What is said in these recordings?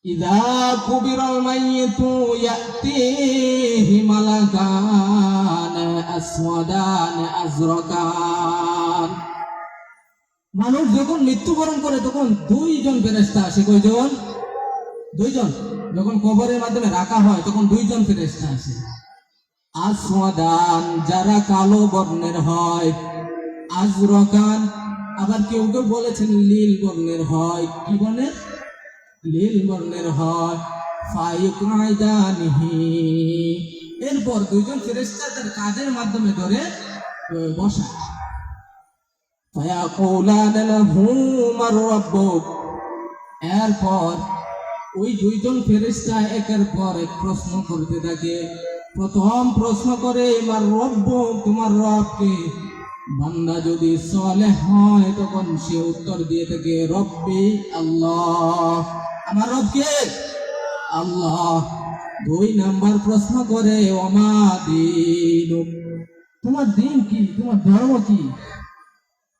ইযা কুবিরাল মাইয়িতু ইয়াতিহি মালাকান আসওয়াদান আজরাকান। মানুষ যখন মৃত্যুবরণ করে তখন দুইজন ফেরেশতা আসে। কয়জন? দুইজন। যখন কবরের মাধ্যমে রাখা হয় তখন দুইজন ফেরেশতা আসে। আসওয়াদান, যারা কালো বর্ণের হয়। আজরাকান, আবার কেউ কেউ বলেছেন নীল বর্ণের হয়। কি বর্ণের? নীল বর্ণের হয়। ফায়ুকআইদানিহি, এরপর দুইজন ফেরেশতা তার কাঁধের মাধ্যমে ধরে বসায়। ফায়াকুলান লাহু মার রাব্বুক, এরপর ওই দুইজন ফেরেশতা একের পর এক প্রশ্ন করতে থাকে। প্রথম প্রশ্ন করে মার রাব্বুক, তোমার রব কে? বান্দা যদি সালেহ হয় তখন সে উত্তর দিয়ে থাকে রব্বি আল্লাহ, আমার রব কে? আল্লাহ। দুই নাম্বার প্রশ্ন করে ওমা দীনুক, তোমার দিন কি, তোমার ধর্ম কি,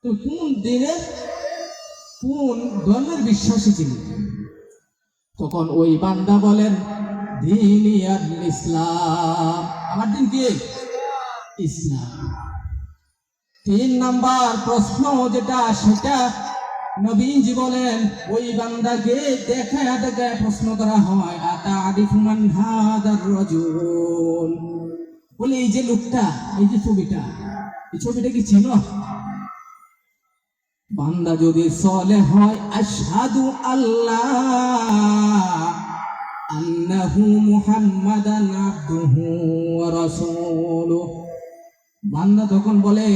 তো কোন দিনের কোন ধর্মের বিশ্বাসী ছিলেন? তখন ওই বান্দা বলেন দীনি আল ইসলাম, আমার দিন কি? ইসলাম। তিন নাম্বার প্রশ্ন যেটা, সেটা নবীজি বলেন ওই বান্দাকে দেখায় দেখায় প্রশ্ন করা হয় আতাআরিফু মান হাদার রাজুল, বলে এই যে লোকটা, এই যে ছবিটা, এই ছবিটা কি চিনো? বান্দা যদি সালেহ হয় আশহাদু আল্লাহ আন্নাহু মুহাম্মাদান আবদুহু ওয়া রাসূলুহু, বান্দা তখন বলে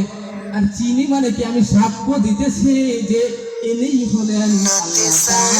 আর চিনি মানে কি, আমি সাক্ষ্য দিতেছি যে ইনি হলেন আল্লাহ